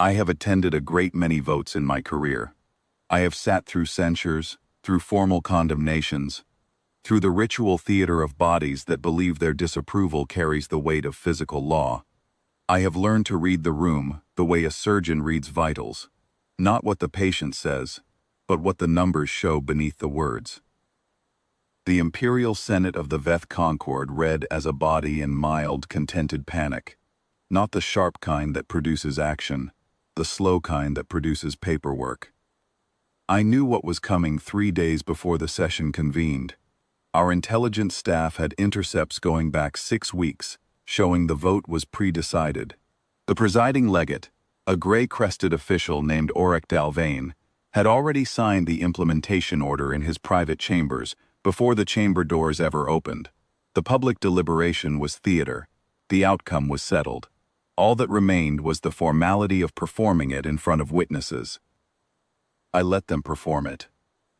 I have attended a great many votes in my career. I have sat through censures, through formal condemnations, through the ritual theater of bodies that believe their disapproval carries the weight of physical law. I have learned to read the room the way a surgeon reads vitals, not what the patient says, but what the numbers show beneath the words. The Imperial Senate of the Veth Concord read as a body in mild, contented panic, not the sharp kind that produces action, the slow kind that produces paperwork. I knew what was coming 3 days before the session convened. Our intelligence staff had intercepts going back 6 weeks, showing the vote was pre-decided. The presiding legate, a gray-crested official named Auric Dalvain, had already signed the implementation order in his private chambers before the chamber doors ever opened. The public deliberation was theater. The outcome was settled. All that remained was the formality of performing it in front of witnesses. I let them perform it.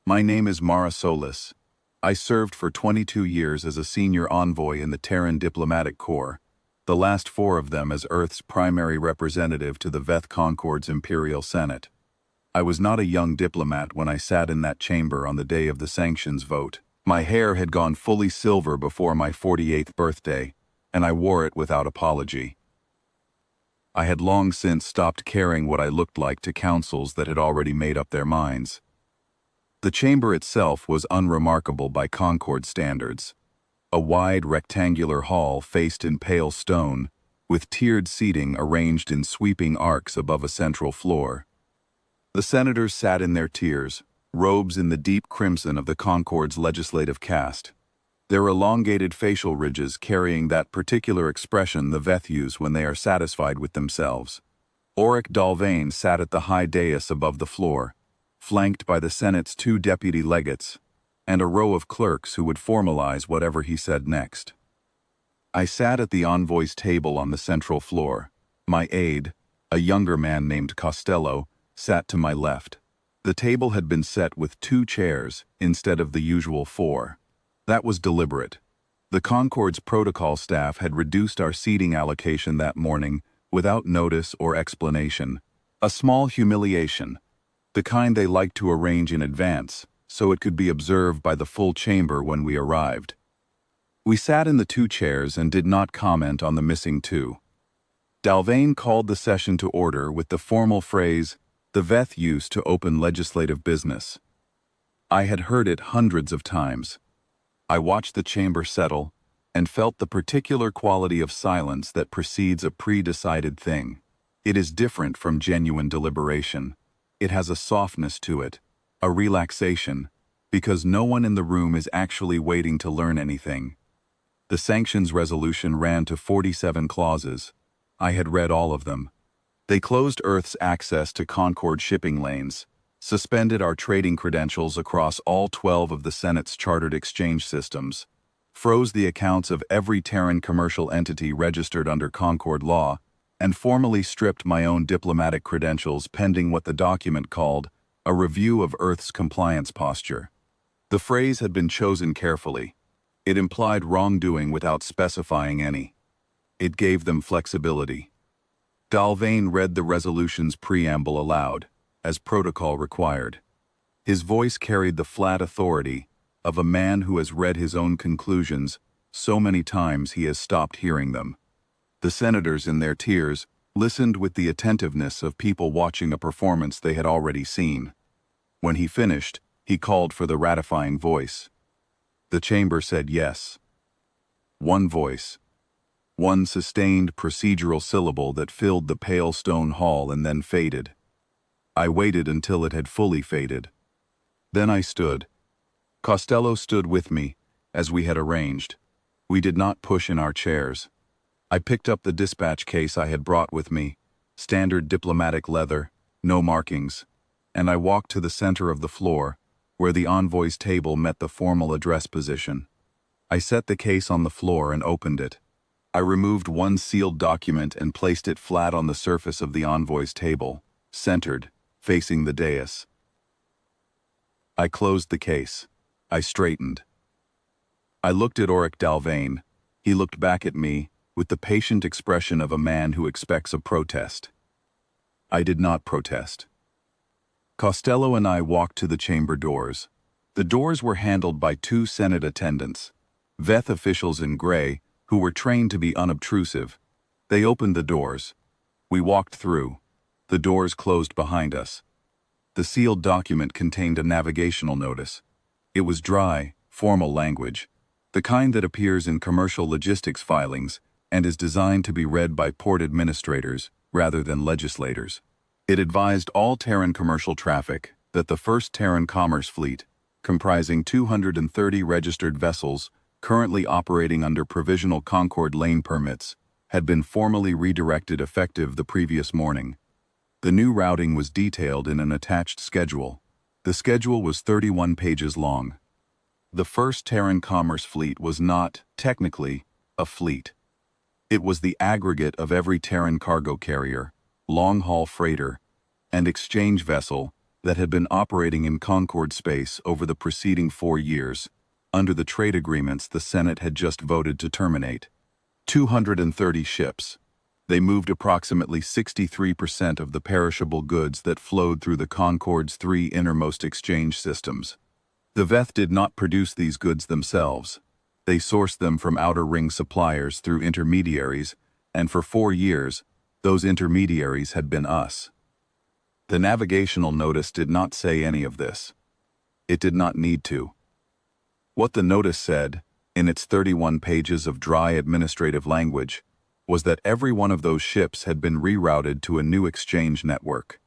My name is Mara Solis. I served for 22 years as a senior envoy in the Terran Diplomatic Corps, the last 4 of them as Earth's primary representative to the Veth Concord's Imperial Senate. I was not a young diplomat when I sat in that chamber on the day of the sanctions vote. My hair had gone fully silver before my 48th birthday, and I wore it without apology. I had long since stopped caring what I looked like to councils that had already made up their minds. The chamber itself was unremarkable by Concord standards. A wide rectangular hall faced in pale stone, with tiered seating arranged in sweeping arcs above a central floor. The senators sat in their tiers, robes in the deep crimson of the Concord's legislative caste, their elongated facial ridges carrying that particular expression the Veth use when they are satisfied with themselves. Auric Dalvain sat at the high dais above the floor, flanked by the Senate's 2 deputy legates, and a row of clerks who would formalize whatever he said next. I sat at the envoy's table on the central floor. My aide, a younger man named Costello, sat to my left. The table had been set with 2 chairs instead of the usual 4. That was deliberate. The Concord's protocol staff had reduced our seating allocation that morning without notice or explanation. A small humiliation, the kind they liked to arrange in advance, so it could be observed by the full chamber when we arrived. We sat in the 2 chairs and did not comment on the missing 2. Dalvain called the session to order with the formal phrase, "The Veth used to open legislative business." I had heard it hundreds of times. I watched the chamber settle and felt the particular quality of silence that precedes a pre-decided thing. It is different from genuine deliberation. It has a softness to it, a relaxation, because no one in the room is actually waiting to learn anything. The sanctions resolution ran to 47 clauses. I had read all of them. They closed Earth's access to Concord shipping lanes, suspended our trading credentials across all 12 of the Senate's chartered exchange systems, froze the accounts of every Terran commercial entity registered under Concord law, and formally stripped my own diplomatic credentials pending what the document called a review of Earth's compliance posture. The phrase had been chosen carefully. It implied wrongdoing without specifying any. It gave them flexibility. Dalvain read the resolution's preamble aloud, as protocol required. His voice carried the flat authority of a man who has read his own conclusions so many times he has stopped hearing them. The senators in their tiers listened with the attentiveness of people watching a performance they had already seen. When he finished, he called for the ratifying voice. The chamber said yes. One voice. One sustained procedural syllable that filled the pale stone hall and then faded. I waited until it had fully faded. Then I stood. Costello stood with me, as we had arranged. We did not push in our chairs. I picked up the dispatch case I had brought with me, standard diplomatic leather, no markings, and I walked to the center of the floor, where the envoy's table met the formal address position. I set the case on the floor and opened it. I removed one sealed document and placed it flat on the surface of the envoy's table, centered, facing the dais. I closed the case. I straightened. I looked at Auric Dalvain. He looked back at me, with the patient expression of a man who expects a protest. I did not protest. Costello and I walked to the chamber doors. The doors were handled by two Senate attendants, Veth officials in gray, who were trained to be unobtrusive. They opened the doors. We walked through. The doors closed behind us. The sealed document contained a navigational notice. It was dry, formal language, the kind that appears in commercial logistics filings and is designed to be read by port administrators rather than legislators. It advised all Terran commercial traffic that the first Terran commerce fleet, comprising 230 registered vessels currently operating under provisional Concord lane permits, had been formally redirected effective the previous morning. The new routing was detailed in an attached schedule. The schedule was 31 pages long. The first Terran commerce fleet was not, technically, a fleet. It was the aggregate of every Terran cargo carrier, long-haul freighter, and exchange vessel that had been operating in Concord space over the preceding 4 years, under the trade agreements the Senate had just voted to terminate. 230 ships. They moved approximately 63% of the perishable goods that flowed through the Concord's 3 innermost exchange systems. The Veth did not produce these goods themselves. They sourced them from outer ring suppliers through intermediaries, and for 4 years, those intermediaries had been us. The navigational notice did not say any of this. It did not need to. What the notice said, in its 31 pages of dry administrative language, was that every one of those ships had been rerouted to a new exchange network.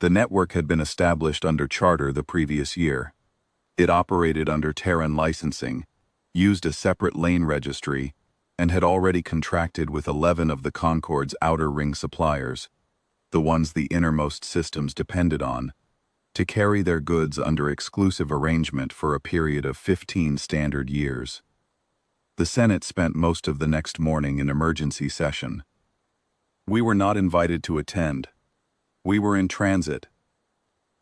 The network had been established under charter the previous year. It operated under Terran licensing, used a separate lane registry, and had already contracted with 11 of the Concord's outer ring suppliers, the ones the innermost systems depended on, to carry their goods under exclusive arrangement for a period of 15 standard years. The Senate spent most of the next morning in emergency session. We were not invited to attend. We were in transit.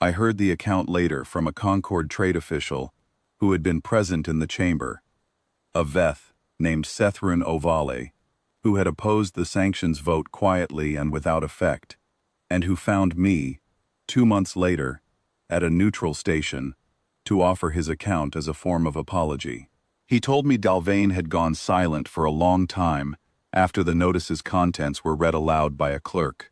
I heard the account later from a Concord trade official who had been present in the chamber, a Veth named Sethrun Ovale, who had opposed the sanctions vote quietly and without effect, and who found me, 2 months later, at a neutral station, to offer his account as a form of apology. He told me Dalvain had gone silent for a long time after the notice's contents were read aloud by a clerk.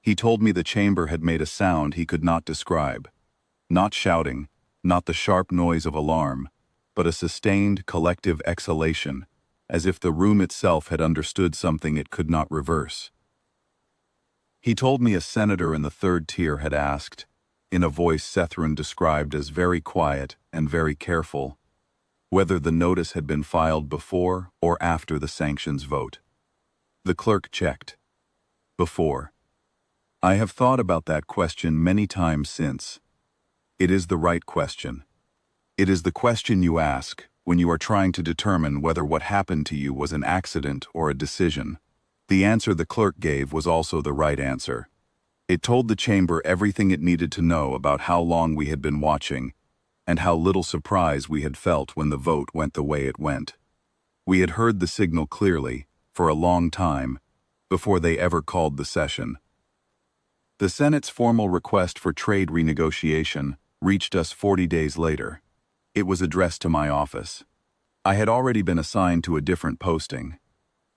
He told me the chamber had made a sound he could not describe. Not shouting, not the sharp noise of alarm, but a sustained collective exhalation, as if the room itself had understood something it could not reverse. He told me a senator in the 3rd tier had asked, in a voice Sethrun described as very quiet and very careful, whether the notice had been filed before or after the sanctions vote. The clerk checked. Before. I have thought about that question many times since. It is the right question. It is the question you ask when you are trying to determine whether what happened to you was an accident or a decision. The answer the clerk gave was also the right answer. It told the chamber everything it needed to know about how long we had been watching, and how little surprise we had felt when the vote went the way it went. We had heard the signal clearly, for a long time, before they ever called the session. The Senate's formal request for trade renegotiation reached us 40 days later. It was addressed to my office. I had already been assigned to a different posting.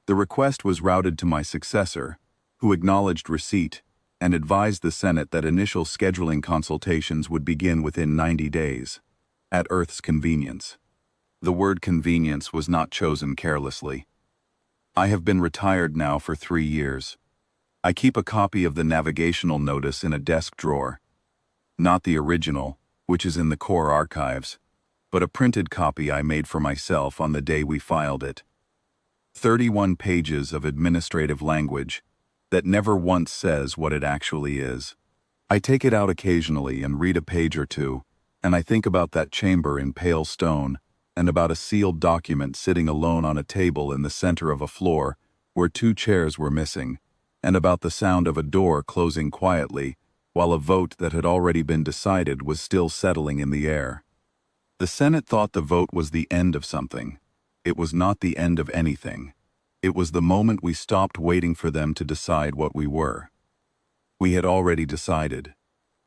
The request was routed to my successor, who acknowledged receipt and advised the Senate that initial scheduling consultations would begin within 90 days, at Earth's convenience. The word convenience was not chosen carelessly. I have been retired now for 3 years. I keep a copy of the navigational notice in a desk drawer. Not the original, which is in the core archives, but a printed copy I made for myself on the day we filed it. 31 pages of administrative language that never once says what it actually is. I take it out occasionally and read a page or two, and I think about that chamber in pale stone and about a sealed document sitting alone on a table in the center of a floor where 2 chairs were missing, and about the sound of a door closing quietly while a vote that had already been decided was still settling in the air. The Senate thought the vote was the end of something. It was not the end of anything. It was the moment we stopped waiting for them to decide what we were. We had already decided.